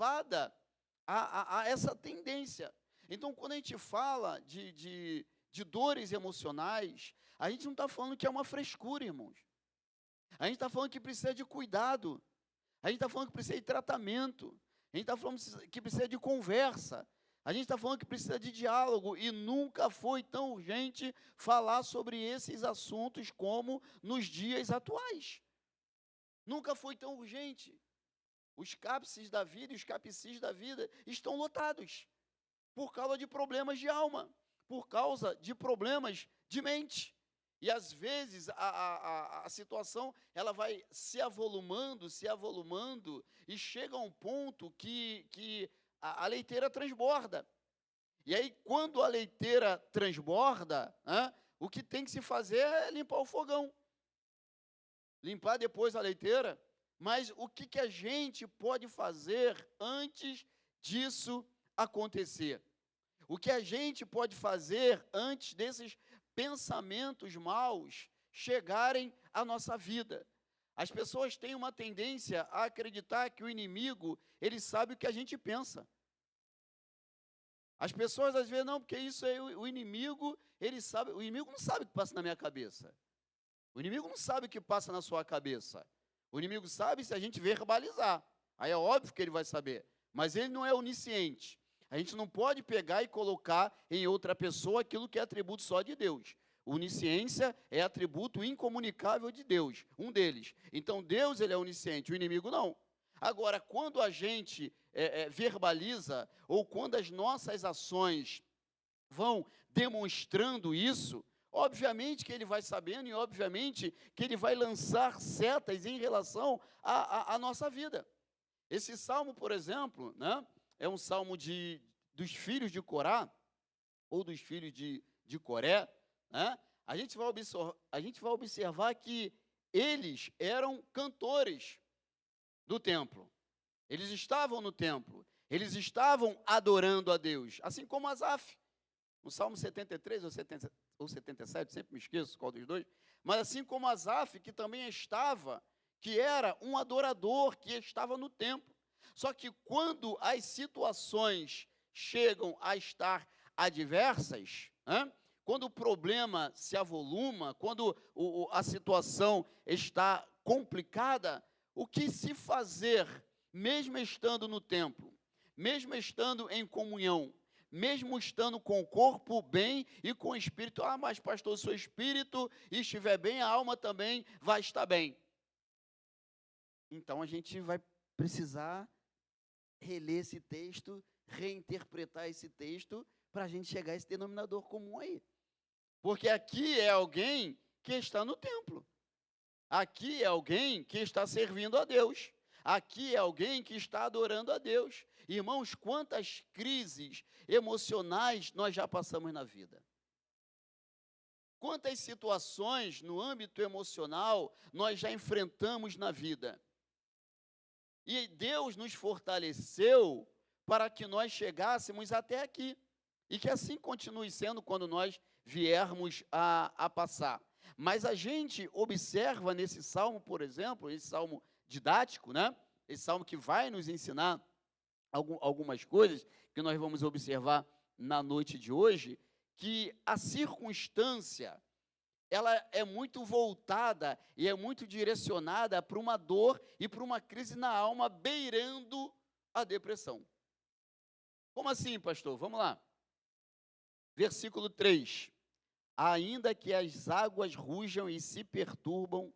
levada a essa tendência. Então, quando a gente fala de dores emocionais, a gente não está falando que é uma frescura, irmãos. A gente está falando que precisa de cuidado. A gente está falando que precisa de tratamento. A gente está falando que precisa de conversa. A gente está falando que precisa de diálogo. E nunca foi tão urgente falar sobre esses assuntos como nos dias atuais. Nunca foi tão urgente. Os CAPSes da vida e os CAPCs da vida estão lotados por causa de problemas de alma, por causa de problemas de mente. E às vezes a situação ela vai se avolumando, e chega a um ponto que a leiteira transborda. E aí, quando a leiteira transborda, o que tem que se fazer é limpar o fogão. Limpar depois a leiteira. Mas o que a gente pode fazer antes disso acontecer? O que a gente pode fazer antes desses pensamentos maus chegarem à nossa vida? As pessoas têm uma tendência a acreditar que o inimigo, ele sabe o que a gente pensa. As pessoas às vezes, não, porque isso é o inimigo, ele sabe, o inimigo não sabe o que passa na minha cabeça. O inimigo não sabe o que passa na sua cabeça. O inimigo sabe se a gente verbalizar. Aí é óbvio que ele vai saber. Mas ele não é onisciente. A gente não pode pegar e colocar em outra pessoa aquilo que é atributo só de Deus. Onisciência é atributo incomunicável de Deus, um deles. Então Deus, ele é onisciente, o inimigo não. Agora, quando a gente verbaliza, ou quando as nossas ações vão demonstrando isso, obviamente que ele vai sabendo e obviamente que ele vai lançar setas em relação à nossa vida. Esse salmo, por exemplo, né, é um salmo dos filhos de Corá, ou dos filhos de Coré, né? A gente vai observar que eles eram cantores do templo. Eles estavam no templo, eles estavam adorando a Deus, assim como Asaf, no Salmo 73 ou 77, sempre me esqueço qual dos dois, mas assim como Asaf, que também estava, que era um adorador, que estava no templo. Só que quando as situações chegam a estar adversas, quando o problema se avoluma, quando a situação está complicada, o que se fazer, mesmo estando no templo, mesmo estando em comunhão, mesmo estando com o corpo bem e com o espírito, mas pastor, se o espírito estiver bem, a alma também vai estar bem. Então a gente vai precisar reler esse texto, reinterpretar esse texto, para a gente chegar a esse denominador comum aí. Porque aqui é alguém que está no templo. Aqui é alguém que está servindo a Deus. Aqui é alguém que está adorando a Deus. Irmãos, quantas crises emocionais nós já passamos na vida? Quantas situações no âmbito emocional nós já enfrentamos na vida? E Deus nos fortaleceu para que nós chegássemos até aqui. E que assim continue sendo quando nós viermos a passar. Mas a gente observa nesse salmo, por exemplo, esse salmo didático, né? Esse salmo que vai nos ensinar algumas coisas que nós vamos observar na noite de hoje, que a circunstância, ela é muito voltada e é muito direcionada para uma dor e para uma crise na alma, beirando a depressão. Como assim, pastor? Vamos lá. Versículo 3. Ainda que as águas rujam e se perturbam,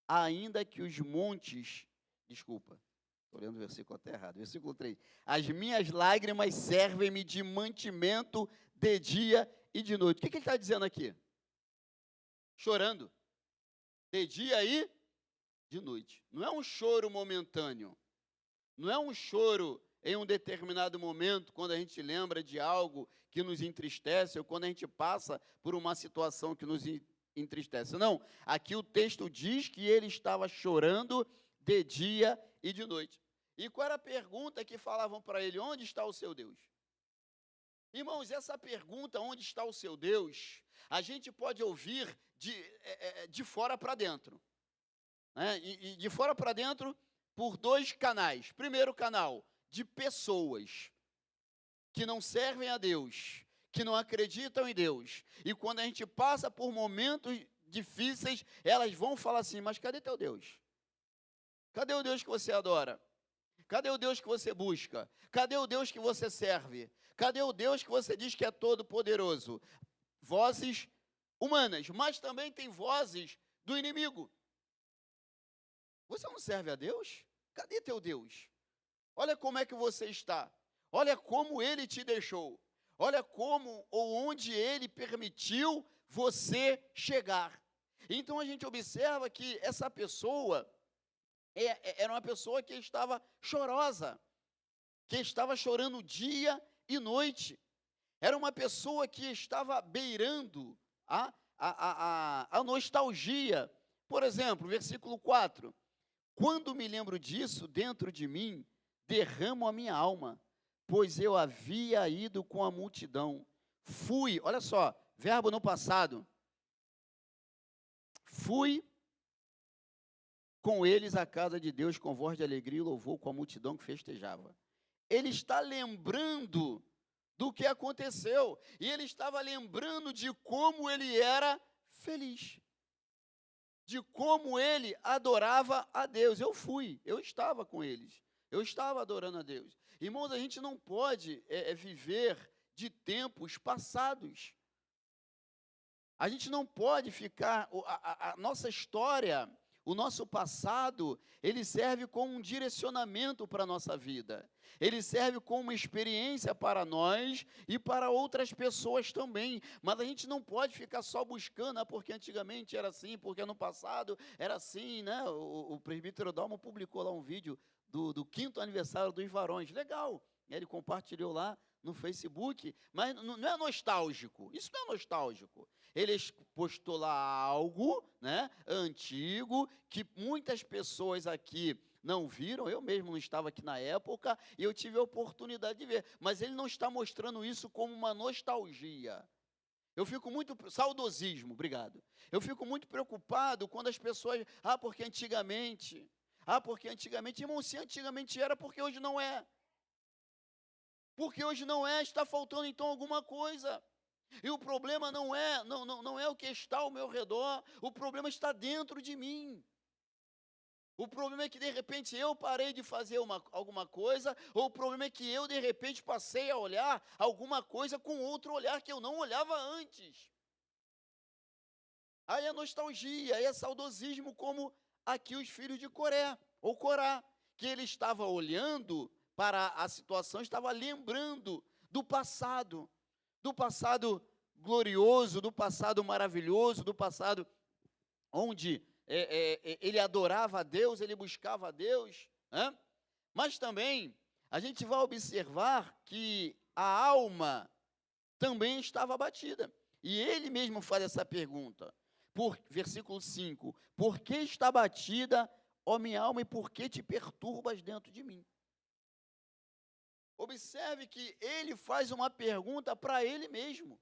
ainda que os montes... Desculpa, estou lendo o versículo até errado. Versículo 3. As minhas lágrimas servem-me de mantimento de dia e de noite. O que ele está dizendo aqui? Chorando. De dia e de noite. Não é um choro momentâneo. Não é um choro em um determinado momento, quando a gente lembra de algo que nos entristece, ou quando a gente passa por uma situação que nos entristece. Não, aqui o texto diz que ele estava chorando de dia e de noite. E qual era a pergunta que falavam para ele? Onde está o seu Deus? Irmãos, essa pergunta, onde está o seu Deus, a gente pode ouvir de fora para dentro. Né? E de fora para dentro, por dois canais. Primeiro canal, de pessoas que não servem a Deus, que não acreditam em Deus. E quando a gente passa por momentos difíceis, elas vão falar assim: mas cadê teu Deus? Cadê o Deus que você adora? Cadê o Deus que você busca? Cadê o Deus que você serve? Cadê o Deus que você diz que é todo poderoso? Vozes humanas, mas também tem vozes do inimigo. Você não serve a Deus? Cadê teu Deus? Olha como é que você está. Olha como ele te deixou. Olha como ou onde ele permitiu você chegar. Então a gente observa que essa pessoa era uma pessoa que estava chorosa, que estava chorando dia e noite. Era uma pessoa que estava beirando a nostalgia. Por exemplo, versículo 4. Quando me lembro disso, dentro de mim, derramo a minha alma, pois eu havia ido com a multidão. Fui, olha só, verbo no passado. Fui com eles à casa de Deus com voz de alegria e louvor com a multidão que festejava. Ele está lembrando do que aconteceu, e ele estava lembrando de como ele era feliz, de como ele adorava a Deus. Eu estava com eles, eu estava adorando a Deus. Irmãos, a gente não pode viver de tempos passados. A gente não pode ficar, a nossa história, o nosso passado, ele serve como um direcionamento para a nossa vida. Ele serve como uma experiência para nós e para outras pessoas também. Mas a gente não pode ficar só buscando, porque antigamente era assim, porque no passado era assim, né? O presbítero Dalmo publicou lá um vídeo do 5º aniversário dos varões. Legal, ele compartilhou lá no Facebook, mas não é nostálgico, isso não é nostálgico. Ele postou lá algo, né, antigo, que muitas pessoas aqui não viram, eu mesmo não estava aqui na época, e eu tive a oportunidade de ver, mas ele não está mostrando isso como uma nostalgia. Eu fico muito, saudosismo, obrigado. Eu fico muito preocupado quando as pessoas, porque antigamente, irmão, se antigamente era, porque hoje não é. Porque hoje não é, está faltando então alguma coisa. E o problema não é o que está ao meu redor, o problema está dentro de mim. O problema é que de repente eu parei de fazer alguma coisa, ou o problema é que eu de repente passei a olhar alguma coisa com outro olhar que eu não olhava antes. Aí é nostalgia, aí é saudosismo, como aqui os filhos de Coré, ou Corá, que ele estava olhando para a situação, estava lembrando do passado glorioso, do passado maravilhoso, do passado onde ele adorava a Deus, ele buscava a Deus, né? Mas também a gente vai observar que a alma também estava abatida. E ele mesmo faz essa pergunta, versículo 5, por que está abatida, ó minha alma, e por que te perturbas dentro de mim? Observe que ele faz uma pergunta para ele mesmo.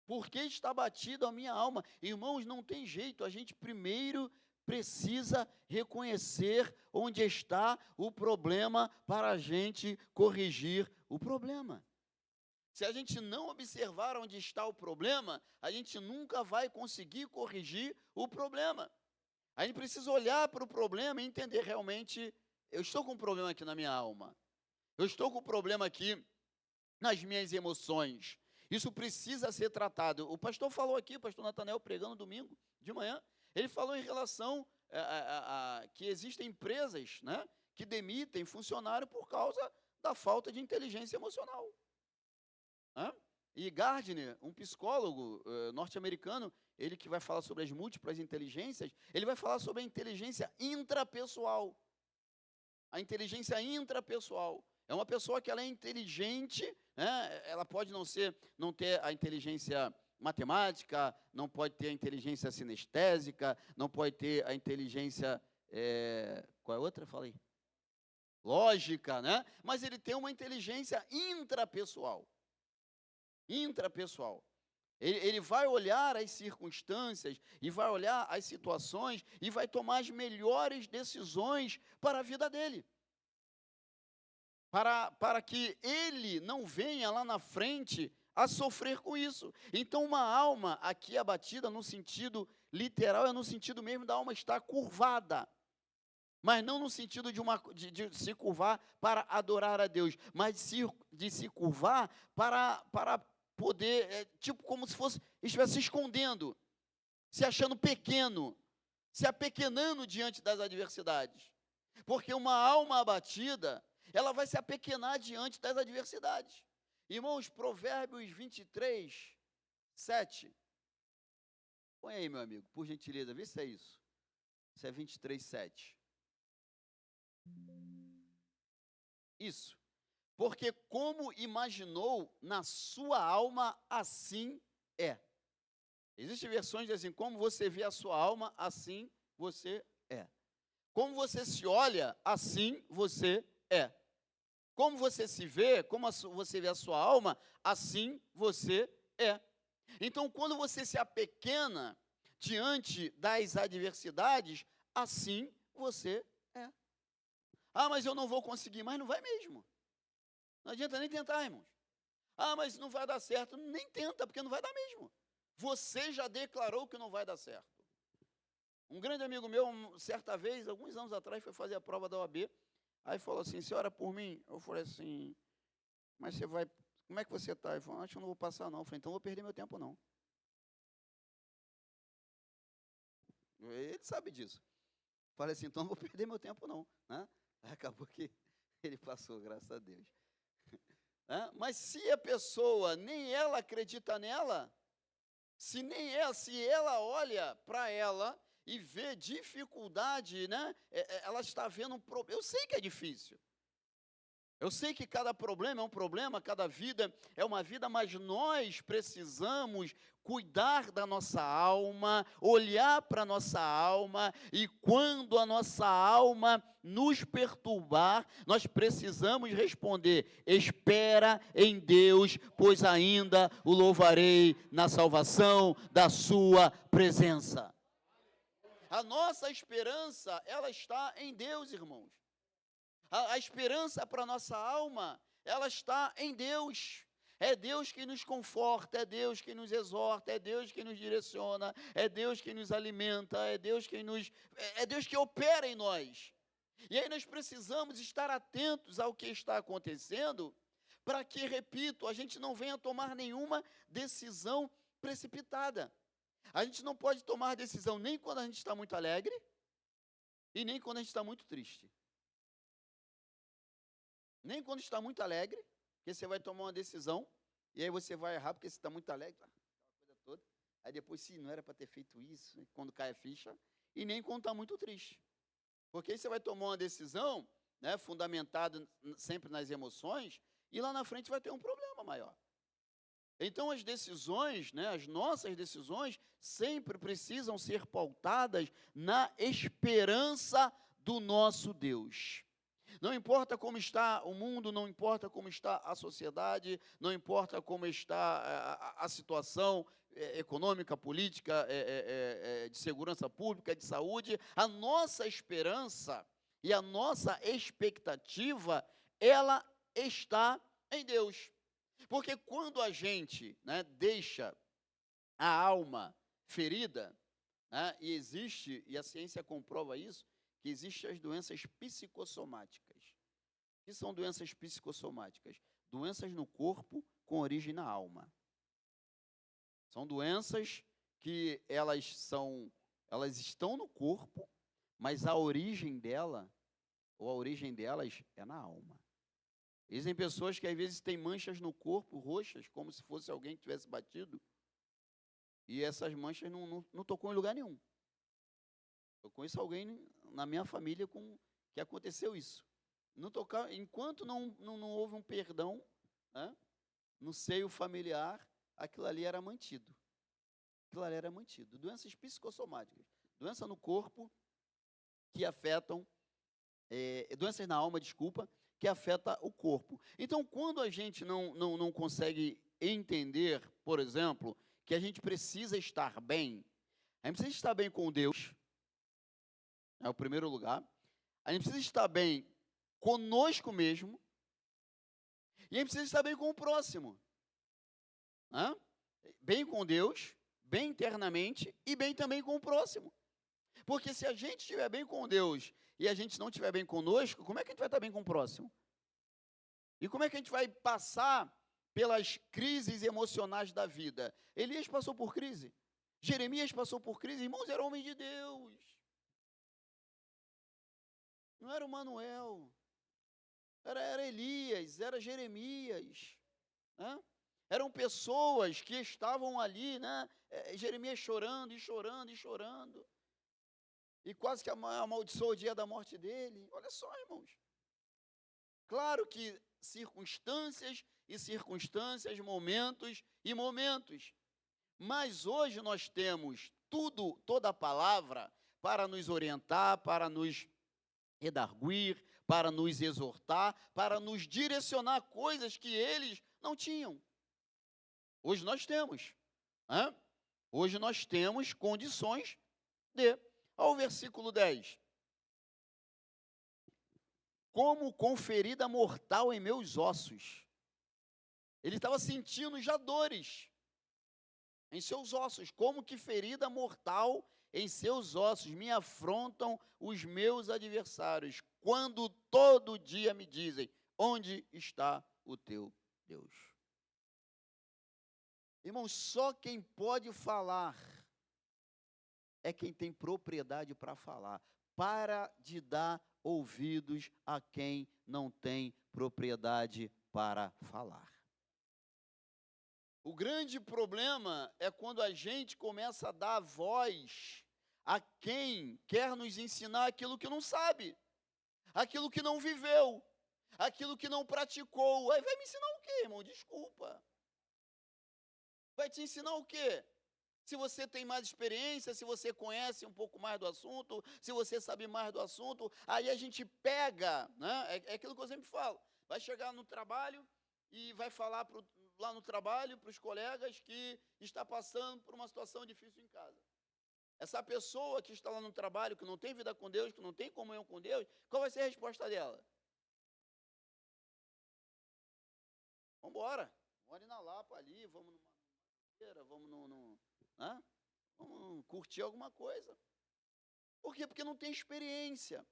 Por que está batido a minha alma? Irmãos, não tem jeito, a gente primeiro precisa reconhecer onde está o problema para a gente corrigir o problema. Se a gente não observar onde está o problema, a gente nunca vai conseguir corrigir o problema. A gente precisa olhar para o problema e entender realmente, eu estou com um problema aqui na minha alma. Eu estou com um problema aqui nas minhas emoções. Isso precisa ser tratado. O pastor falou aqui, o pastor Natanael pregando domingo de manhã, ele falou em relação a que existem empresas, né, que demitem funcionário por causa da falta de inteligência emocional. E Gardner, um psicólogo norte-americano, ele que vai falar sobre as múltiplas inteligências, ele vai falar sobre a inteligência intrapessoal. A inteligência intrapessoal. É uma pessoa que ela é inteligente, né? Ela pode não ter a inteligência matemática, não pode ter a inteligência sinestésica, não pode ter a inteligência, qual é a outra? Fala aí. Lógica, né? Mas ele tem uma inteligência intrapessoal. Intrapessoal. Ele vai olhar as circunstâncias e vai olhar as situações e vai tomar as melhores decisões para a vida dele. para que ele não venha lá na frente a sofrer com isso. Então, uma alma aqui abatida, no sentido literal, é no sentido mesmo da alma estar curvada. Mas não no sentido de se curvar para adorar a Deus, mas de se curvar para poder, tipo como se estivesse se escondendo, se achando pequeno, se apequenando diante das adversidades. Porque uma alma abatida, ela vai se apequenar diante das adversidades. Irmãos, Provérbios 23, 7. Põe aí, meu amigo, por gentileza, vê se é isso. Isso é 23, 7. Isso. Porque como imaginou na sua alma, assim é. Existem versões que dizem, como você vê a sua alma, assim você é. Como você se olha, assim você é. Como você se vê, como você vê a sua alma, assim você é. Então, quando você se apequena diante das adversidades, assim você é. Ah, mas eu não vou conseguir, mas não vai mesmo. Não adianta nem tentar, irmãos. Ah, mas não vai dar certo. Nem tenta, porque não vai dar mesmo. Você já declarou que não vai dar certo. Um grande amigo meu, certa vez, alguns anos atrás, foi fazer a prova da OAB. Aí falou assim, você ora por mim? Eu falei assim, mas você vai, como é que você está? Ele falou, acho que eu não vou passar não. Eu falei, então eu vou perder meu tempo não. Ele sabe disso. Eu falei assim, então eu não vou perder meu tempo não. Né? Aí acabou que ele passou, graças a Deus. Mas se a pessoa, nem ela acredita nela, se ela olha para ela e vê dificuldade, né? Ela está vendo um problema. Eu sei que é difícil. Eu sei que cada problema é um problema, cada vida é uma vida, mas nós precisamos cuidar da nossa alma, olhar para a nossa alma, e quando a nossa alma nos perturbar, nós precisamos responder: espera em Deus, pois ainda o louvarei na salvação da sua presença. A nossa esperança, ela está em Deus, irmãos. A esperança para a nossa alma, ela está em Deus. É Deus que nos conforta, é Deus que nos exorta, é Deus que nos direciona, é Deus que nos alimenta, é Deus que opera em nós. E aí nós precisamos estar atentos ao que está acontecendo, para que, repito, a gente não venha tomar nenhuma decisão precipitada. A gente não pode tomar decisão nem quando a gente está muito alegre e nem quando a gente está muito triste. Nem quando está muito alegre, porque você vai tomar uma decisão, e aí você vai errar, porque você está muito alegre, aquela coisa toda. Aí depois, sim, não era para ter feito isso, quando cai a ficha, e nem quando está muito triste. Porque aí você vai tomar uma decisão, né, fundamentada sempre nas emoções, e lá na frente vai ter um problema maior. Então, as decisões, né, as nossas decisões, sempre precisam ser pautadas na esperança do nosso Deus. Não importa como está o mundo, não importa como está a sociedade, não importa como está a situação econômica, política, de segurança pública, de saúde, a nossa esperança e a nossa expectativa, ela está em Deus. Porque quando a gente, né, deixa a alma ferida, né, e existe, e a ciência comprova isso, que existem as doenças psicossomáticas. O que são doenças psicossomáticas? Doenças no corpo com origem na alma. São doenças que elas estão no corpo, mas a origem dela, ou a origem delas, é na alma. Existem pessoas que às vezes têm manchas no corpo, roxas, como se fosse alguém que tivesse batido, e essas manchas não tocou em lugar nenhum. Eu conheço alguém na minha família que aconteceu isso. Não tocar, enquanto não houve um perdão, né, no seio familiar, aquilo ali era mantido. Aquilo ali era mantido. Doenças psicossomáticas, doença no corpo que afetam, doenças na alma, desculpa, que afeta o corpo. Então, quando a gente não consegue entender, por exemplo, que a gente precisa estar bem, a gente precisa estar bem com Deus, é o primeiro lugar. A gente precisa estar bem conosco mesmo, E a gente precisa estar bem com o próximo. Hã? Bem com Deus, bem internamente e bem também com o próximo. Porque se a gente estiver bem com Deus e a gente não estiver bem conosco, como é que a gente vai estar bem com o próximo? E como é que a gente vai passar pelas crises emocionais da vida? Elias passou por crise. Jeremias passou por crise. Irmãos, era homem de Deus. Não era o Manuel. Era Elias, era Jeremias. Né? Eram pessoas que estavam ali, né? Jeremias chorando e chorando e chorando. E quase que amaldiçoou o dia da morte dele. Olha só, irmãos. Claro que circunstâncias e circunstâncias, momentos e momentos. Mas hoje nós temos toda a palavra para nos orientar, para nos redarguir, para nos exortar, para nos direcionar coisas que eles não tinham. Hoje nós temos. Né? Hoje nós temos condições de. Ao versículo 10. Como com ferida mortal em meus ossos. Ele estava sentindo já dores em seus ossos. Como que ferida mortal em seus ossos me afrontam os meus adversários, quando todo dia me dizem, onde está o teu Deus? Irmãos, só quem pode falar é quem tem propriedade para falar. Para de dar ouvidos a quem não tem propriedade para falar. O grande problema é quando a gente começa a dar voz a quem quer nos ensinar aquilo que não sabe, aquilo que não viveu, aquilo que não praticou. Aí vai me ensinar o quê, irmão? Desculpa. Vai te ensinar o quê? Se você tem mais experiência, se você conhece um pouco mais do assunto, se você sabe mais do assunto, aí a gente pega, né? É aquilo que eu sempre falo. Vai chegar no trabalho e vai falar lá no trabalho para os colegas que está passando por uma situação difícil em casa. Essa pessoa que está lá no trabalho, que não tem vida com Deus, que não tem comunhão com Deus, qual vai ser a resposta dela? Vamos embora. Vamos ali na Lapa, ali, vamos numa feira, vamos né? Vamos curtir alguma coisa. Por quê? Porque não tem experiência.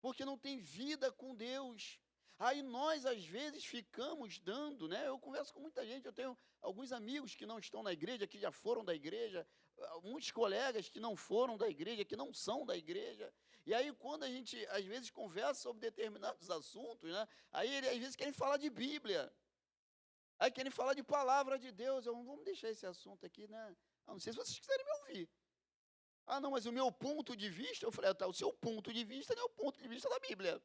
Porque não tem vida com Deus. Aí nós, às vezes, ficamos dando, né? Eu converso com muita gente, eu tenho alguns amigos que não estão na igreja, que já foram da igreja, muitos colegas que não foram da igreja, que não são da igreja. E aí, quando a gente, às vezes, conversa sobre determinados assuntos, né? Aí, eles, às vezes, querem falar de Bíblia. Aí, querem falar de palavra de Deus. Vamos deixar esse assunto aqui, né? Não sei se vocês quiserem me ouvir. Ah, não, mas o meu ponto de vista, eu falei, tá, o seu ponto de vista não é o ponto de vista da Bíblia.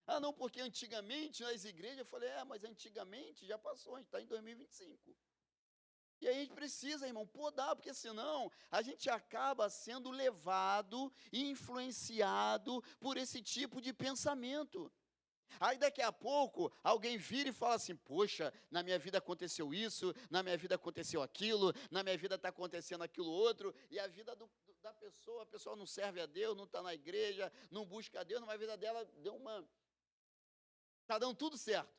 Ah, não, porque antigamente nas igrejas, eu falei, mas antigamente já passou, a gente está em 2025. E aí a gente precisa, irmão, podar, porque senão a gente acaba sendo levado e influenciado por esse tipo de pensamento. Aí daqui a pouco alguém vira e fala assim, poxa, na minha vida aconteceu isso, na minha vida aconteceu aquilo, na minha vida está acontecendo aquilo outro, e a vida da pessoa, a pessoa não serve a Deus, não está na igreja, não busca a Deus, mas a vida dela está dando tudo certo,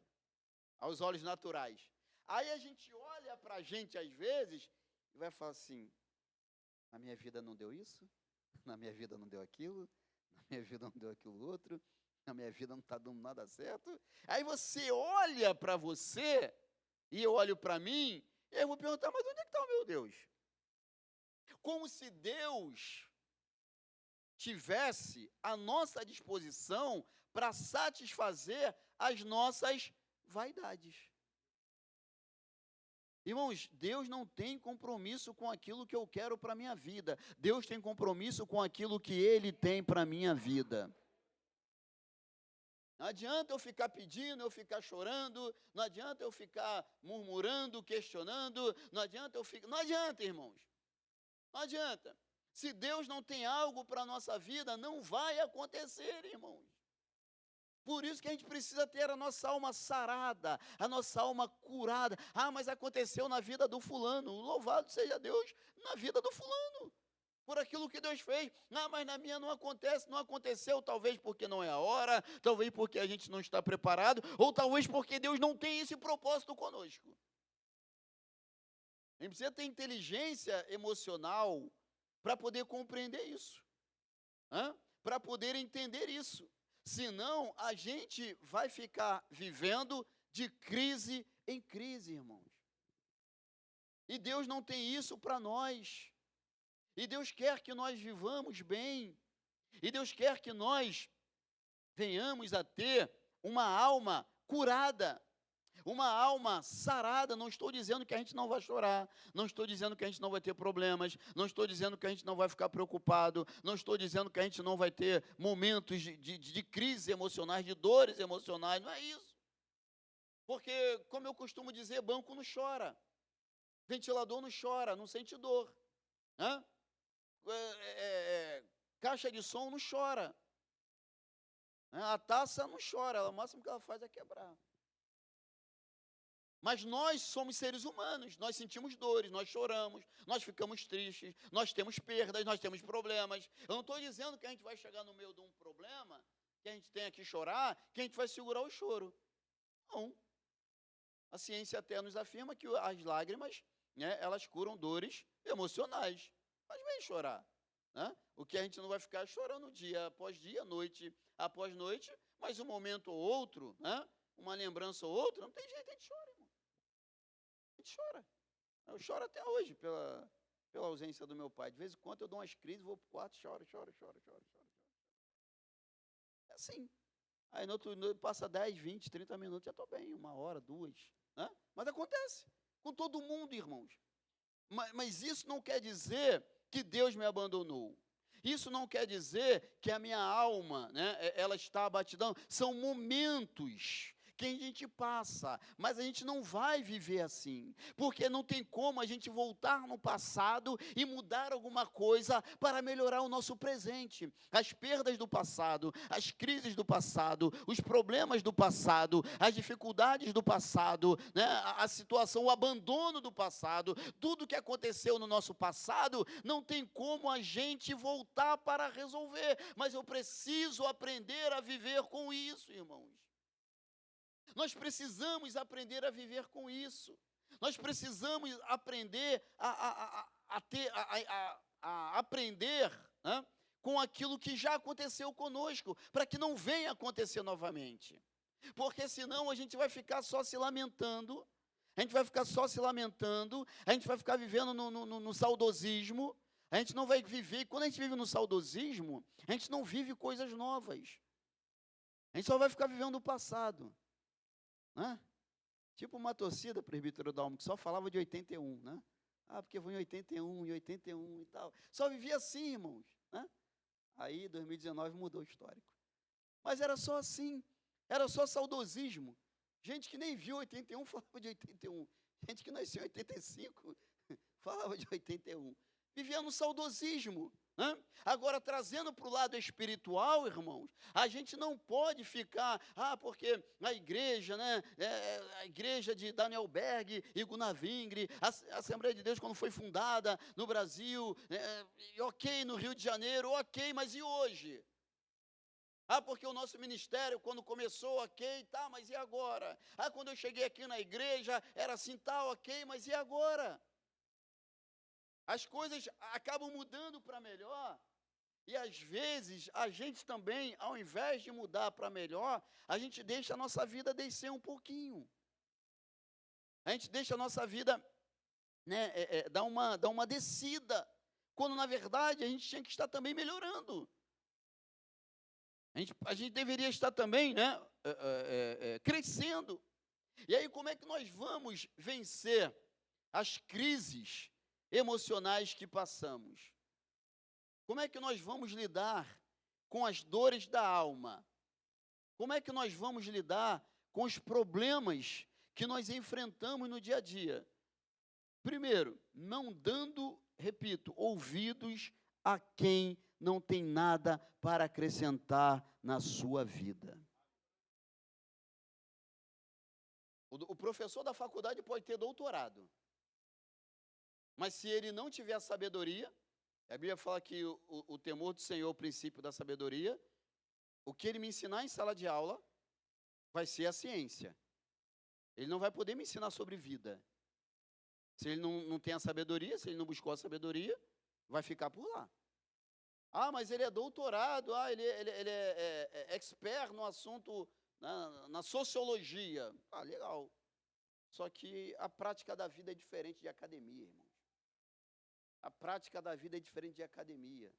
aos olhos naturais. Aí a gente olha para a gente às vezes e vai falar assim, na minha vida não deu isso, na minha vida não deu aquilo, na minha vida não deu aquilo outro, na minha vida não está dando nada certo. Aí você olha para você, e eu olho para mim, e eu vou perguntar, mas onde é que está o meu Deus? Como se Deus tivesse à nossa disposição para satisfazer as nossas vaidades. Irmãos, Deus não tem compromisso com aquilo que eu quero para a minha vida. Deus tem compromisso com aquilo que Ele tem para a minha vida. Não adianta eu ficar pedindo, eu ficar chorando, não adianta eu ficar murmurando, questionando, não adianta, irmãos. Não adianta. Se Deus não tem algo para a nossa vida, não vai acontecer, irmãos. Por isso que a gente precisa ter a nossa alma sarada, a nossa alma curada. Ah, mas aconteceu na vida do fulano. Louvado seja Deus na vida do fulano. por aquilo que Deus fez. Ah, mas na minha não acontece, não aconteceu, talvez porque não é a hora, talvez porque a gente não está preparado, ou talvez porque Deus não tem esse propósito conosco. A gente precisa ter inteligência emocional para poder compreender isso, para poder entender isso. Senão, a gente vai ficar vivendo de crise em crise, irmãos. E Deus não tem isso para nós. E Deus quer que nós vivamos bem. E Deus quer que nós venhamos a ter uma alma curada, uma alma sarada. Não estou dizendo que a gente não vai chorar, não estou dizendo que a gente não vai ter problemas, não estou dizendo que a gente não vai ficar preocupado, não estou dizendo que a gente não vai ter momentos de crise emocionais, de dores emocionais, não é isso. Porque, como eu costumo dizer, banco não chora, ventilador não chora, não sente dor. Caixa de som não chora. A taça não chora, o máximo que ela faz é quebrar. Mas nós somos seres humanos, nós sentimos dores, nós choramos, nós ficamos tristes, nós temos perdas, nós temos problemas. Eu não estou dizendo que a gente vai chegar no meio de um problema, que a gente tenha que chorar, que a gente vai segurar o choro. Não. A ciência até nos afirma que as lágrimas, elas curam dores emocionais. Faz bem chorar. O que a gente não vai ficar chorando dia após dia, noite após noite, mas um momento ou outro, uma lembrança ou outra, não tem jeito, a gente chora, irmão. A gente chora. Eu choro até hoje pela ausência do meu pai. De vez em quando eu dou umas crises, vou para o quarto, choro. É assim. Aí no outro passa 10, 20, 30 minutos, já estou bem, 1 hora, 2. Mas acontece com todo mundo, irmãos. Mas isso não quer dizer que Deus me abandonou. Isso não quer dizer que a minha alma, ela está abatida. São momentos que a gente passa, mas a gente não vai viver assim, porque não tem como a gente voltar no passado e mudar alguma coisa para melhorar o nosso presente. As perdas do passado, as crises do passado, os problemas do passado, as dificuldades do passado, a situação, o abandono do passado, tudo que aconteceu no nosso passado, não tem como a gente voltar para resolver, mas eu preciso aprender a viver com isso, irmãos. Nós precisamos aprender a viver com isso. Nós precisamos aprender a aprender com aquilo que já aconteceu conosco, para que não venha acontecer novamente. Porque senão a gente vai ficar só se lamentando, a gente vai ficar vivendo no saudosismo, a gente não vai viver. Quando a gente vive no saudosismo, a gente não vive coisas novas. A gente só vai ficar vivendo o passado. Tipo uma torcida, presbítero Dalmo, que só falava de 81, porque foi em 81 e tal. Só vivia assim, irmãos, Aí, 2019, mudou o histórico. Mas era só assim, era só saudosismo. Gente que nem viu 81 falava de 81. Gente que nasceu em 85 falava de 81. Vivia no saudosismo. Agora, trazendo para o lado espiritual, irmãos, a gente não pode ficar, porque a igreja, a igreja de Daniel Berg e Gunnar Vingre, a Assembleia de Deus, quando foi fundada no Brasil, ok, no Rio de Janeiro, ok, mas e hoje? Porque o nosso ministério, quando começou, ok, tá, mas e agora? Quando eu cheguei aqui na igreja, era assim, tá, ok, mas e agora? As coisas acabam mudando para melhor, e às vezes a gente também, ao invés de mudar para melhor, a gente deixa a nossa vida descer um pouquinho. A gente deixa a nossa vida dar uma descida, quando na verdade a gente tinha que estar também melhorando. A gente deveria estar também crescendo. E aí, como é que nós vamos vencer as crises emocionais que passamos? Como é que nós vamos lidar com as dores da alma? Como é que nós vamos lidar com os problemas que nós enfrentamos no dia a dia? Primeiro, não dando, repito, ouvidos a quem não tem nada para acrescentar na sua vida. O professor da faculdade pode ter doutorado, mas se ele não tiver sabedoria, A Bíblia fala que o temor do Senhor é o princípio da sabedoria. O que ele me ensinar em sala de aula vai ser a ciência. Ele não vai poder me ensinar sobre vida. Se ele não tem a sabedoria, se ele não buscou a sabedoria, vai ficar por lá. Ah, mas ele é doutorado, ele é expert no assunto, na sociologia. Ah, legal. Só que a prática da vida é diferente de academia, irmãos. A prática da vida é diferente de academia.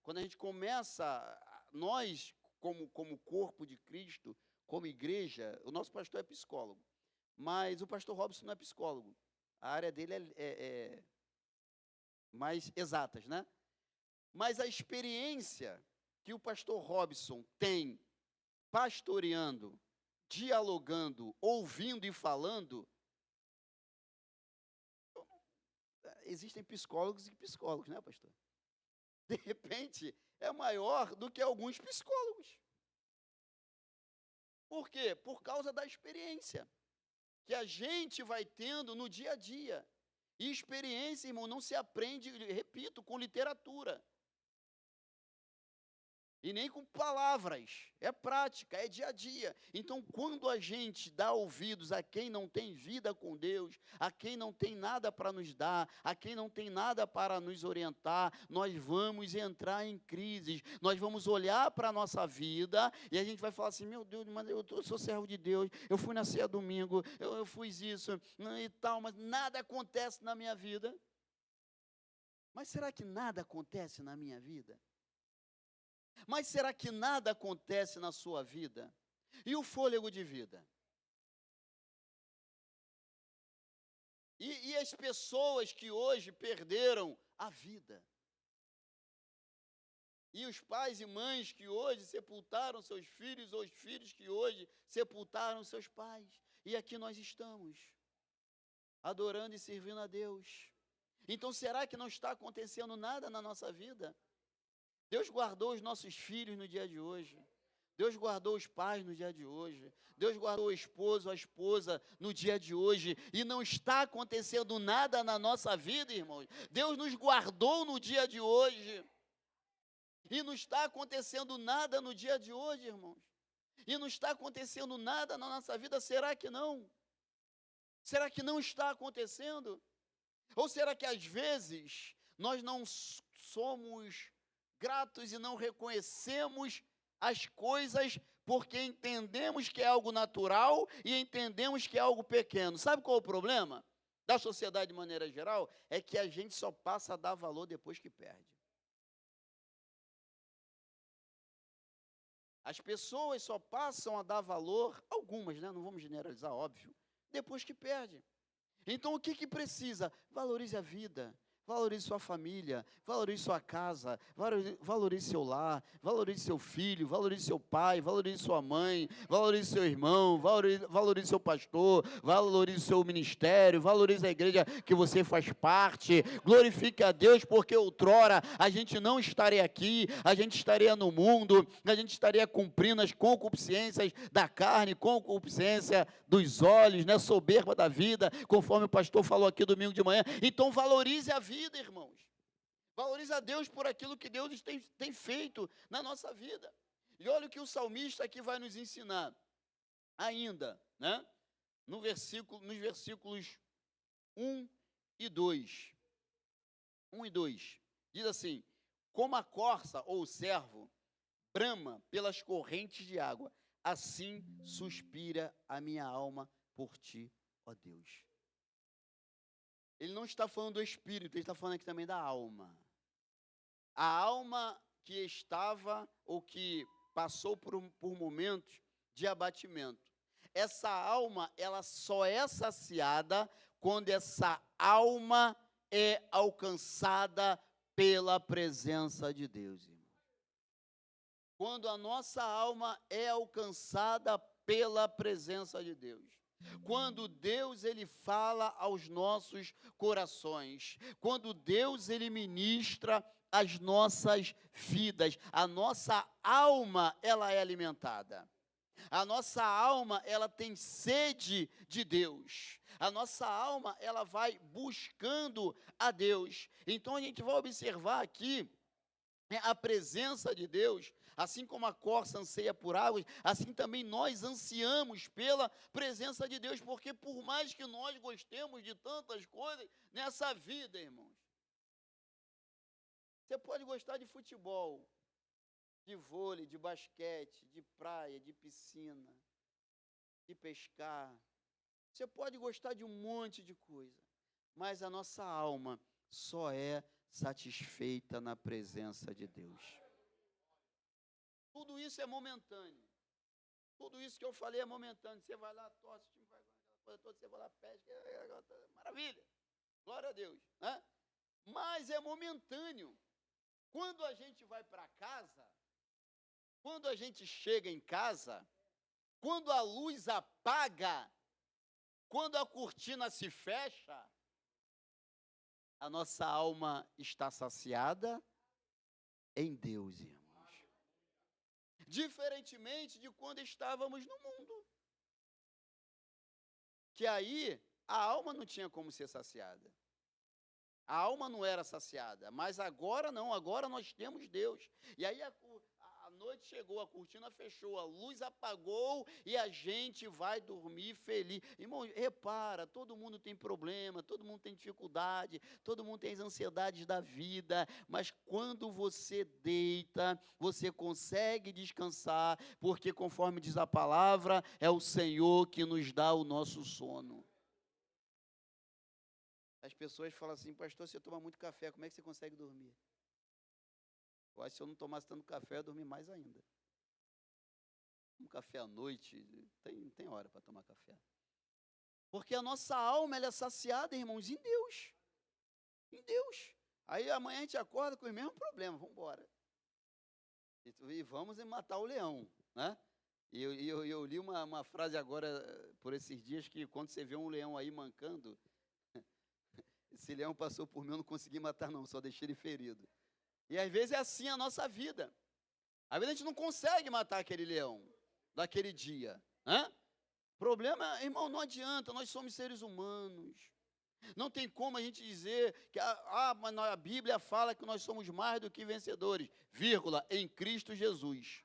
Quando a gente começa, nós, como corpo de Cristo, como igreja, o nosso pastor é psicólogo, mas o pastor Robson não é psicólogo. A área dele é mais exatas, né? Mas a experiência que o pastor Robson tem pastoreando, dialogando, ouvindo e falando, existem psicólogos e psicólogos, né, pastor? De repente, é maior do que alguns psicólogos. Por quê? Por causa da experiência que a gente vai tendo no dia a dia. E experiência, irmão, não se aprende, repito, com literatura. E nem com palavras, é prática, é dia a dia. Então, quando a gente dá ouvidos a quem não tem vida com Deus, a quem não tem nada para nos dar, a quem não tem nada para nos orientar, nós vamos entrar em crises, nós vamos olhar para a nossa vida e a gente vai falar assim, meu Deus, mas eu sou servo de Deus, eu fui na ceia domingo, eu fiz isso e tal, mas nada acontece na minha vida. Mas será que nada acontece na minha vida? Mas será que nada acontece na sua vida? E o fôlego de vida? E as pessoas que hoje perderam a vida? E os pais e mães que hoje sepultaram seus filhos, ou os filhos que hoje sepultaram seus pais? E aqui nós estamos, adorando e servindo a Deus. Então, será que não está acontecendo nada na nossa vida? Deus guardou os nossos filhos no dia de hoje. Deus guardou os pais no dia de hoje. Deus guardou o esposo, a esposa no dia de hoje. E não está acontecendo nada na nossa vida, irmãos. Deus nos guardou no dia de hoje. E não está acontecendo nada no dia de hoje, irmãos. E não está acontecendo nada na nossa vida. Será que não? Será que não está acontecendo? Ou será que às vezes nós não somos gratos e não reconhecemos as coisas porque entendemos que é algo natural e entendemos que é algo pequeno? Sabe qual é o problema da sociedade de maneira geral? É que a gente só passa a dar valor depois que perde. As pessoas só passam a dar valor, algumas, né? Não vamos generalizar, óbvio, depois que perde. Então o que precisa? Valorize a vida. Valorize sua família, valorize sua casa, valorize seu lar, valorize seu filho, valorize seu pai, valorize sua mãe, valorize seu irmão, valorize seu pastor, valorize seu ministério, valorize a igreja que você faz parte. Glorifique a Deus, porque outrora a gente não estaria aqui, a gente estaria no mundo, a gente estaria cumprindo as concupiscências da carne, concupiscência dos olhos, né, soberba da vida, conforme o pastor falou aqui domingo de manhã. Então valorize a vida, irmãos. Valorize a Deus por aquilo que Deus tem feito na nossa vida. E olha o que o salmista aqui vai nos ensinar ainda, né? Nos versículos 1 e 2. 1 e 2. Diz assim: como a corça ou o cervo brama pelas correntes de água, assim suspira a minha alma por ti, ó Deus. Ele não está falando do espírito, ele está falando aqui também da alma. A alma que estava ou que passou por momentos de abatimento. Essa alma, ela só é saciada quando essa alma é alcançada pela presença de Deus, irmão. Quando a nossa alma é alcançada pela presença de Deus. Quando Deus, ele fala aos nossos corações, quando Deus, ele ministra as nossas vidas, a nossa alma, ela é alimentada. A nossa alma, ela tem sede de Deus. A nossa alma, ela vai buscando a Deus. Então, a gente vai observar aqui, né, a presença de Deus, assim como a corça anseia por águas, assim também nós ansiamos pela presença de Deus, porque por mais que nós gostemos de tantas coisas nessa vida, irmãos, você pode gostar de futebol, de vôlei, de basquete, de praia, de piscina, de pescar. Você pode gostar de um monte de coisa, mas a nossa alma só é satisfeita na presença de Deus. Tudo isso é momentâneo. Tudo isso que eu falei é momentâneo. Você vai lá, torce, o time vai ganhar aquela coisa toda, você vai lá, pesca, maravilha. Glória a Deus, né? Mas é momentâneo. Quando a gente vai para casa, quando a gente chega em casa, quando a luz apaga, quando a cortina se fecha, a nossa alma está saciada em Deus, irmãos. Diferentemente de quando estávamos no mundo, que aí a alma não tinha como ser saciada. A alma não era saciada, mas agora não, agora nós temos Deus. E aí a noite chegou, a cortina fechou, a luz apagou e a gente vai dormir feliz. Irmão, repara, todo mundo tem problema, todo mundo tem dificuldade, todo mundo tem as ansiedades da vida, mas quando você deita, você consegue descansar, porque conforme diz a palavra, é o Senhor que nos dá o nosso sono. As pessoas falam assim, pastor, você toma muito café, como é que você consegue dormir? Eu acho que se eu não tomasse tanto café, eu ia dormir mais ainda. Um café à noite, tem hora para tomar café. Porque a nossa alma, ela é saciada, irmãos, em Deus. Em Deus. Aí amanhã a gente acorda com o mesmo problema, vamos embora. E vamos matar o leão, né? E eu li uma frase agora, por esses dias, que quando você vê um leão aí mancando, esse leão passou por mim, eu não consegui matar não, só deixei ele ferido. E às vezes é assim a nossa vida. Às vezes a gente não consegue matar aquele leão daquele dia. Né? Problema, irmão, não adianta, nós somos seres humanos. Não tem como a gente dizer que mas a Bíblia fala que nós somos mais do que vencedores, vírgula, em Cristo Jesus.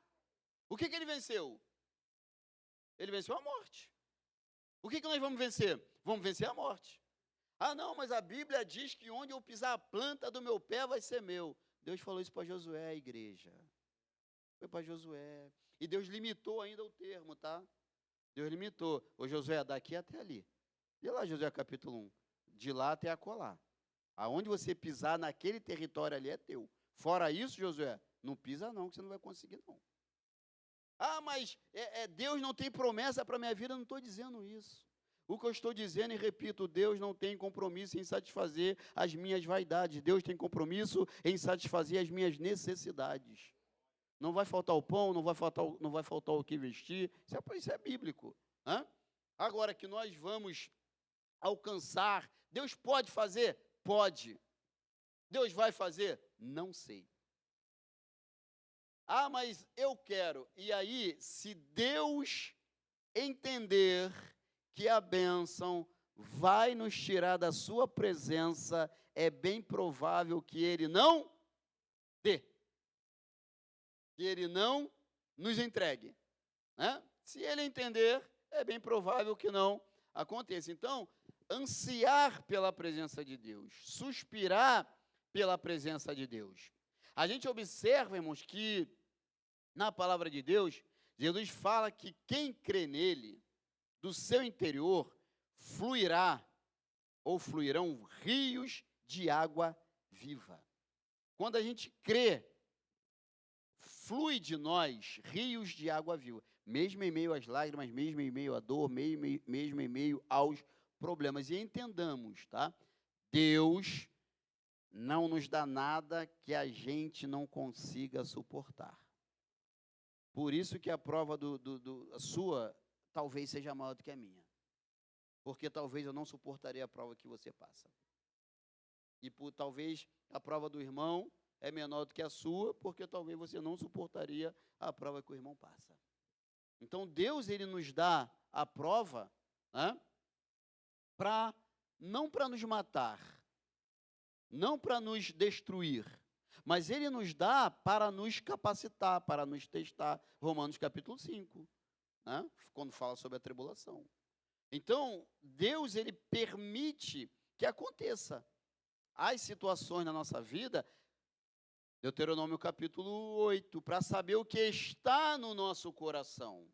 O que ele venceu? Ele venceu a morte. O que nós vamos vencer? Vamos vencer a morte. Ah, não, mas a Bíblia diz que onde eu pisar a planta do meu pé vai ser meu. Deus falou isso para Josué, a igreja. Foi para Josué. E Deus limitou ainda o termo, tá? Deus limitou. Ô Josué, daqui até ali. E lá, Josué capítulo 1. De lá até acolá. Aonde você pisar naquele território ali é teu. Fora isso, Josué, não pisa não, que você não vai conseguir não. Ah, mas Deus não tem promessa para a minha vida, eu não estou dizendo isso. O que eu estou dizendo, e repito, Deus não tem compromisso em satisfazer as minhas vaidades. Deus tem compromisso em satisfazer as minhas necessidades. Não vai faltar o pão, não vai faltar o que vestir. Isso é bíblico. Né? Agora que nós vamos alcançar, Deus pode fazer? Pode. Deus vai fazer? Não sei. Ah, mas eu quero. E aí, se Deus entender que a bênção vai nos tirar da sua presença, é bem provável que Ele não dê. Que Ele não nos entregue. Né? Se Ele entender, é bem provável que não aconteça. Então, ansiar pela presença de Deus, suspirar pela presença de Deus. A gente observa, irmãos, que na palavra de Deus, Jesus fala que quem crê nele, do seu interior, fluirá ou fluirão rios de água viva. Quando a gente crê, flui de nós rios de água viva, mesmo em meio às lágrimas, mesmo em meio à dor, mesmo em meio aos problemas. E entendamos, tá? Deus não nos dá nada que a gente não consiga suportar. Por isso que a prova a sua talvez seja maior do que a minha. Porque talvez eu não suportaria a prova que você passa. E talvez a prova do irmão é menor do que a sua, porque talvez você não suportaria a prova que o irmão passa. Então Deus, ele nos dá a prova, né, não para nos matar, não para nos destruir, mas Ele nos dá para nos capacitar, para nos testar. Romanos capítulo 5, né? Quando fala sobre a tribulação. Então, Deus, Ele permite que aconteça as situações na nossa vida, Deuteronômio capítulo 8, para saber o que está no nosso coração,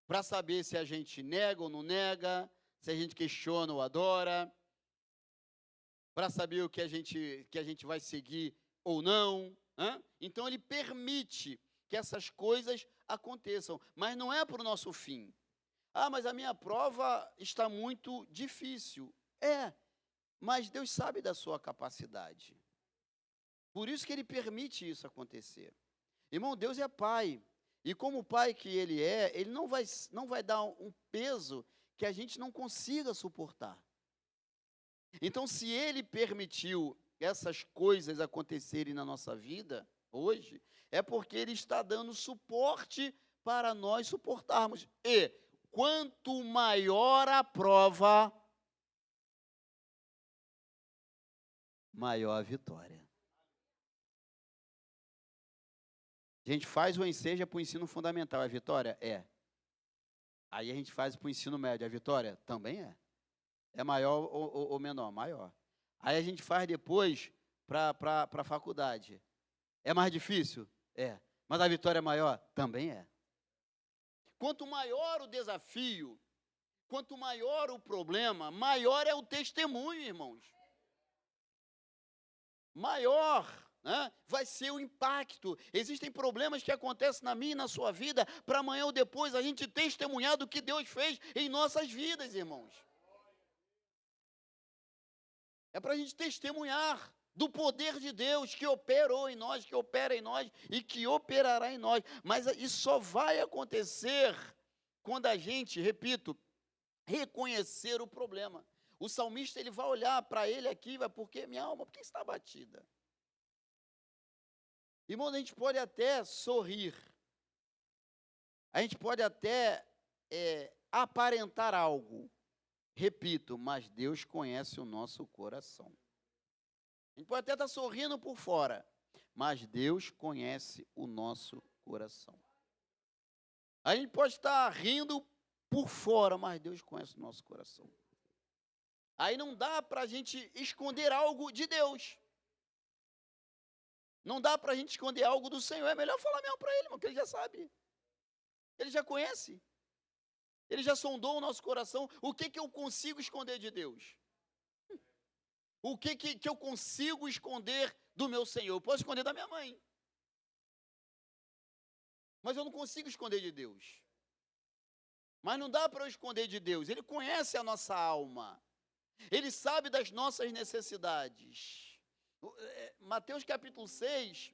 para saber se a gente nega ou não nega, se a gente questiona ou adora, para saber o que a gente vai seguir ou não. Então, Ele permite que essas coisas aconteçam, mas não é para o nosso fim. Mas a minha prova está muito difícil. Mas Deus sabe da sua capacidade. Por isso que Ele permite isso acontecer. Irmão, Deus é Pai. E como Pai que Ele é, Ele não vai dar um peso que a gente não consiga suportar. Então, se Ele permitiu essas coisas acontecerem na nossa vida, hoje, é porque Ele está dando suporte para nós suportarmos. E quanto maior a prova, maior a vitória. A gente faz o enseja para o ensino fundamental, a vitória? Aí a gente faz para o ensino médio, a vitória? Também é. É maior ou menor? Maior. Aí a gente faz depois para a faculdade. É mais difícil? Mas a vitória é maior? Também é. Quanto maior o desafio, quanto maior o problema, maior é o testemunho, irmãos. Maior, né, vai ser o impacto. Existem problemas que acontecem na minha e na sua vida, para amanhã ou depois a gente testemunhar do que Deus fez em nossas vidas, irmãos. É para a gente testemunhar do poder de Deus que operou em nós, que opera em nós e que operará em nós. Mas isso só vai acontecer quando a gente, repito, reconhecer o problema. O salmista, ele vai olhar para ele aqui, porque minha alma, por que está abatida? Irmão, a gente pode até sorrir, a gente pode até aparentar algo, repito, mas Deus conhece o nosso coração. A gente pode até estar sorrindo por fora, mas Deus conhece o nosso coração. A gente pode estar rindo por fora, mas Deus conhece o nosso coração. Aí não dá para a gente esconder algo de Deus. Não dá para a gente esconder algo do Senhor. É melhor falar mesmo para Ele, irmão, porque Ele já sabe. Ele já conhece. Ele já sondou o nosso coração. O que eu consigo esconder de Deus? O que eu consigo esconder do meu Senhor? Eu posso esconder da minha mãe. Mas eu não consigo esconder de Deus. Mas não dá para eu esconder de Deus. Ele conhece a nossa alma. Ele sabe das nossas necessidades. Mateus capítulo 6,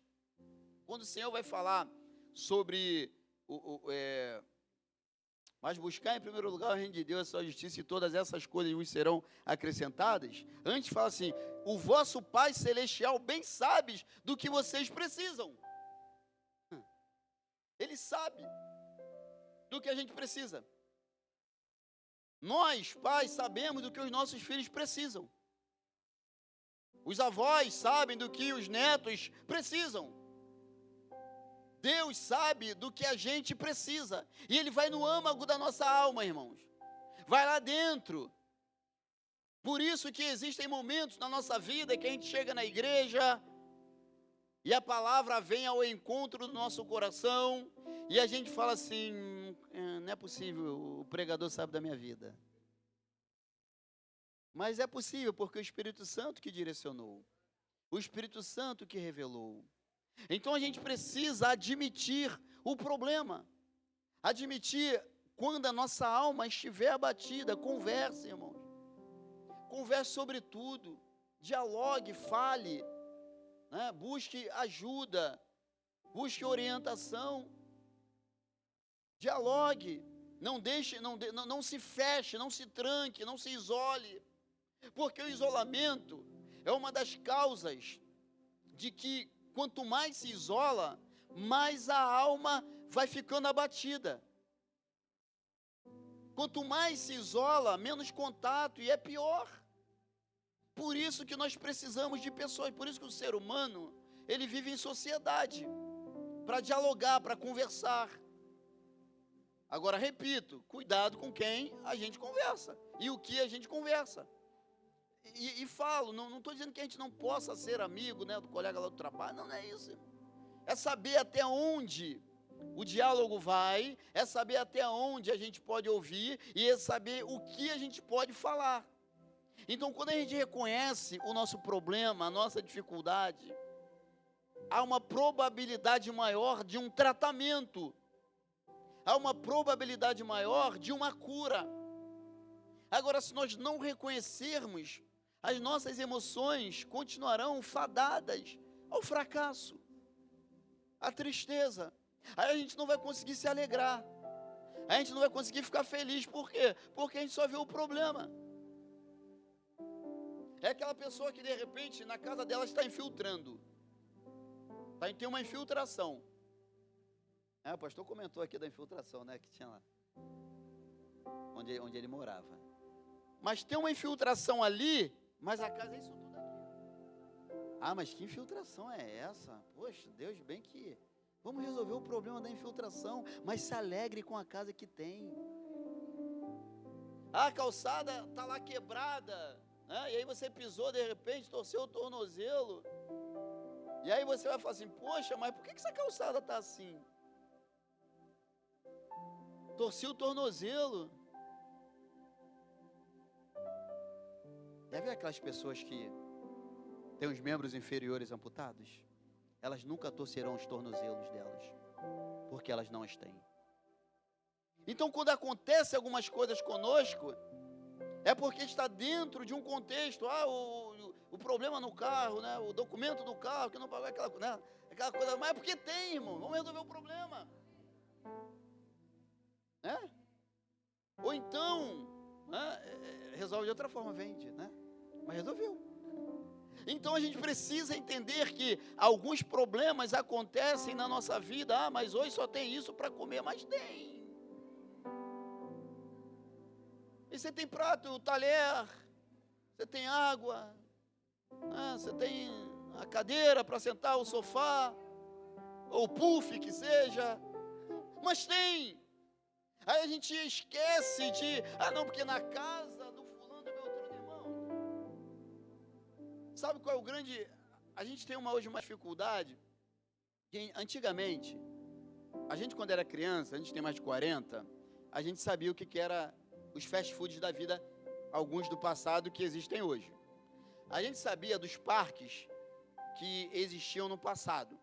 quando o Senhor vai falar sobre mas buscar em primeiro lugar o reino de Deus, a sua justiça, e todas essas coisas vos serão acrescentadas. Antes fala assim: o vosso Pai Celestial bem sabe do que vocês precisam. Ele sabe do que a gente precisa. Nós, pais, sabemos do que os nossos filhos precisam. Os avós sabem do que os netos precisam. Deus sabe do que a gente precisa. E Ele vai no âmago da nossa alma, irmãos. Vai lá dentro. Por isso que existem momentos na nossa vida que a gente chega na igreja e a palavra vem ao encontro do nosso coração e a gente fala assim: não é possível, o pregador sabe da minha vida. Mas é possível porque o Espírito Santo que direcionou, o Espírito Santo que revelou. Então a gente precisa admitir o problema, admitir quando a nossa alma estiver abatida. Converse, irmãos, converse sobre tudo, dialogue, fale, né? Busque ajuda, busque orientação, dialogue, não se feche, não se tranque, não se isole, porque o isolamento é uma das causas de que quanto mais se isola, mais a alma vai ficando abatida. Quanto mais se isola, menos contato, e é pior. Por isso que nós precisamos de pessoas, por isso que o ser humano, ele vive em sociedade, para dialogar, para conversar. Agora, repito, cuidado com quem a gente conversa, e o que a gente conversa. E falo, não estou dizendo que a gente não possa ser amigo, né, do colega lá do trabalho, não é isso. É saber até onde o diálogo vai, é saber até onde a gente pode ouvir, e é saber o que a gente pode falar. Então, quando a gente reconhece o nosso problema, a nossa dificuldade, há uma probabilidade maior de um tratamento, há uma probabilidade maior de uma cura. Agora, se nós não reconhecermos, as nossas emoções continuarão fadadas ao fracasso, à tristeza. Aí a gente não vai conseguir se alegrar, a gente não vai conseguir ficar feliz. Por quê? Porque a gente só vê o problema. É aquela pessoa que de repente na casa dela está infiltrando, tem uma infiltração. O pastor comentou aqui da infiltração, né, que tinha lá, onde ele morava. Mas tem uma infiltração ali, mas a casa é isso tudo aqui. Mas que infiltração é essa? Poxa, Deus, bem que vamos resolver o problema da infiltração, mas se alegre com a casa que tem. A calçada está lá quebrada, e aí você pisou, de repente, torceu o tornozelo, e aí você vai falar assim, poxa, mas por que essa calçada está assim? Torci o tornozelo. Deve ver aquelas pessoas que têm os membros inferiores amputados? Elas nunca torcerão os tornozelos delas, porque elas não as têm. Então, quando acontece algumas coisas conosco, é porque está dentro de um contexto. O problema no carro, né? O documento do carro que não pagou, aquela coisa. Mas é porque tem, irmão. Vamos resolver o problema. Ou então, resolve de outra forma, vende, né? Mas resolveu. Então a gente precisa entender que alguns problemas acontecem na nossa vida. Mas hoje só tem isso para comer, mas tem. E você tem prato, talher, você tem água, você tem a cadeira para sentar, o sofá, ou o puff que seja, mas tem. Aí a gente esquece de, não, porque na casa do fulano é meu irmão. Sabe qual é o grande, a gente tem hoje uma dificuldade, que antigamente, a gente quando era criança, a gente tem mais de 40, a gente sabia o que era os fast foods da vida, alguns do passado que existem hoje. A gente sabia dos parques que existiam no passado.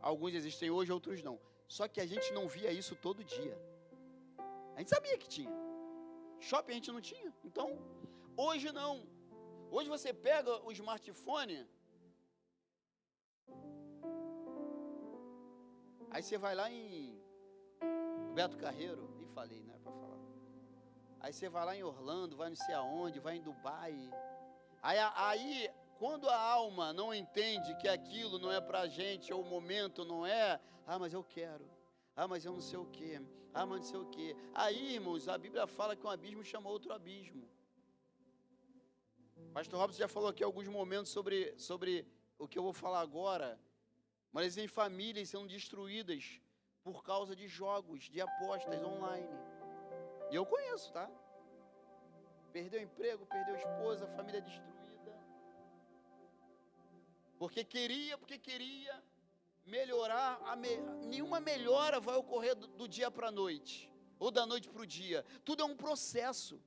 Alguns existem hoje, outros não. Só que a gente não via isso todo dia. A gente sabia que tinha. Shopping a gente não tinha. Então, hoje não. Hoje você pega o smartphone, aí você vai lá em Beto Carreiro, e falei, né, para falar. Aí você vai lá em Orlando, vai não sei aonde, vai em Dubai. Aí, quando a alma não entende que aquilo não é pra gente, ou o momento não é, mas eu quero. Mas eu não sei o quê. Mas não sei o quê. Aí, irmãos, a Bíblia fala que um abismo chama outro abismo. Pastor Robson já falou aqui alguns momentos sobre o que eu vou falar agora. Mas em famílias são destruídas por causa de jogos, de apostas online. E eu conheço, tá? Perdeu o emprego, perdeu a esposa, família destruída. Porque queria melhorar. Nenhuma melhora vai ocorrer do dia para a noite, ou da noite para o dia. Tudo é um processo.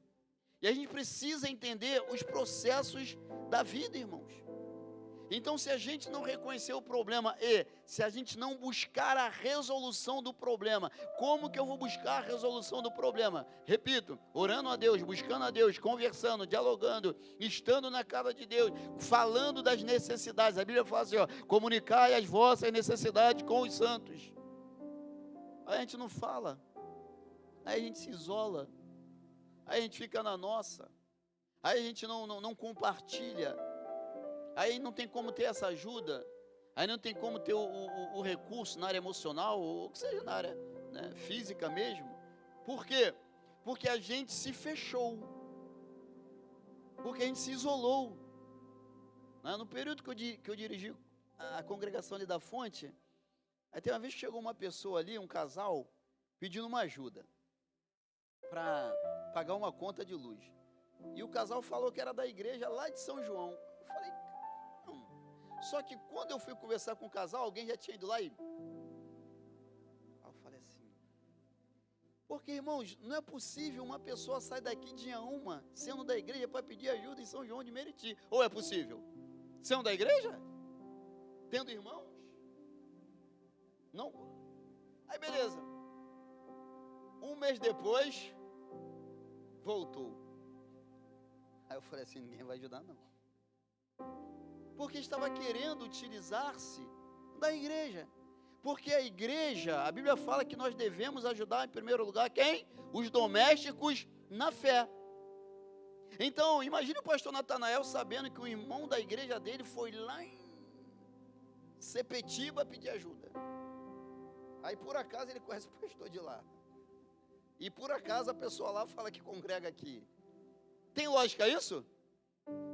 E a gente precisa entender os processos da vida, irmãos. Então, se a gente não reconhecer o problema e se a gente não buscar a resolução do problema, como que eu vou buscar a resolução do problema? Repito, orando a Deus, buscando a Deus, conversando, dialogando, estando na casa de Deus, falando das necessidades. A Bíblia fala assim, comunicai as vossas necessidades com os santos. Aí a gente não fala, aí a gente se isola, aí a gente fica na nossa, aí a gente não compartilha. Aí não tem como ter essa ajuda, aí não tem como ter o recurso na área emocional, ou que seja na área, né, física mesmo. Por quê? Porque a gente se fechou. Porque a gente se isolou. No período que eu dirigi a congregação ali da Fonte, aí tem uma vez que chegou uma pessoa ali, um casal, pedindo uma ajuda para pagar uma conta de luz. E o casal falou que era da igreja lá de São João. Eu falei, não. Só que quando eu fui conversar com o casal, alguém já tinha ido lá e... Aí eu falei assim, porque, irmãos, não é possível uma pessoa sair daqui dia uma, sendo da igreja, para pedir ajuda em São João de Meriti. Ou é possível? Sendo da igreja? Tendo irmãos? Não. Aí beleza. Um mês depois, voltou. Aí eu falei assim, ninguém vai ajudar não. Porque estava querendo utilizar-se da igreja. Porque a igreja, a Bíblia fala que nós devemos ajudar em primeiro lugar quem? Os domésticos na fé. Então, imagine o pastor Natanael sabendo que o irmão da igreja dele foi lá em Sepetiba pedir ajuda. Aí por acaso ele conhece o pastor de lá. E por acaso a pessoa lá fala que congrega aqui. Tem lógica isso?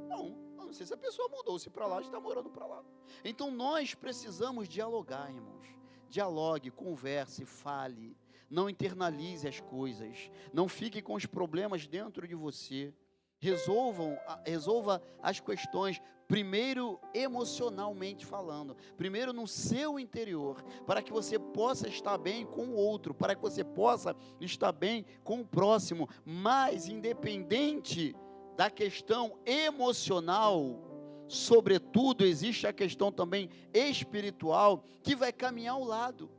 Não sei se a pessoa mudou-se para lá, está morando para lá. Então nós precisamos dialogar, irmãos. Dialogue, converse, fale. Não internalize as coisas. Não fique com os problemas dentro de você. Resolva as questões, primeiro emocionalmente falando, primeiro no seu interior, para que você possa estar bem com o outro, para que você possa estar bem com o próximo, mas independente da questão emocional, sobretudo existe a questão também espiritual, que vai caminhar ao lado,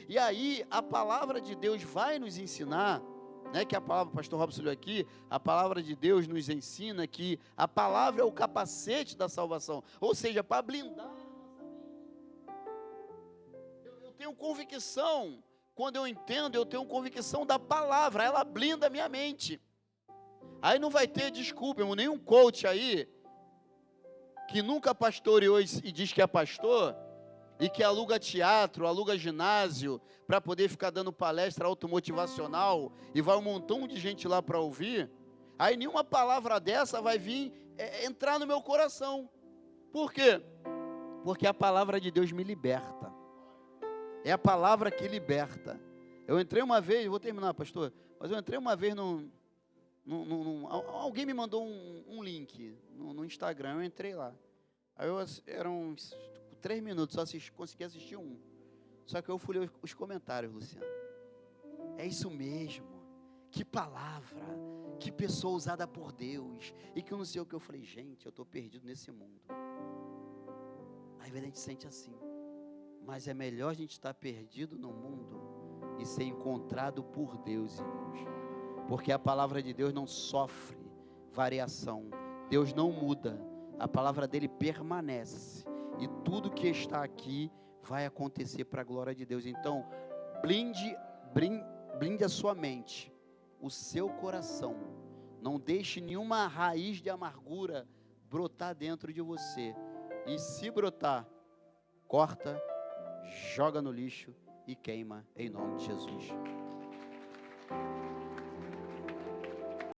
e aí a palavra de Deus vai nos ensinar, que a palavra, o pastor Robson leu aqui, a palavra de Deus nos ensina que a palavra é o capacete da salvação, ou seja, para blindar a nossa mente. Eu tenho convicção, quando eu entendo, eu tenho convicção da palavra, ela blinda a minha mente. Aí não vai ter desculpa, irmão, nenhum coach aí, que nunca pastoreou e diz que é pastor, e que aluga teatro, aluga ginásio, para poder ficar dando palestra automotivacional, e vai um montão de gente lá para ouvir, aí nenhuma palavra dessa vai vir entrar no meu coração. Por quê? Porque a palavra de Deus me liberta. É a palavra que liberta. Eu entrei uma vez, vou terminar, pastor, mas eu entrei uma vez alguém me mandou um link no Instagram, eu entrei lá. Aí eram 3 minutos, só consegui assistir um. Só que eu fui ler os comentários, Luciano. É isso mesmo. Que palavra. Que pessoa usada por Deus. E que eu não sei o que. Eu falei, gente, eu estou perdido nesse mundo. Aí a gente sente assim. Mas é melhor a gente estar perdido no mundo e ser encontrado por Deus, irmãos. Porque a palavra de Deus não sofre variação. Deus não muda. A palavra dele permanece. E tudo que está aqui vai acontecer para a glória de Deus. Então, blinde a sua mente, o seu coração. Não deixe nenhuma raiz de amargura brotar dentro de você. E se brotar, corta, joga no lixo e queima em nome de Jesus.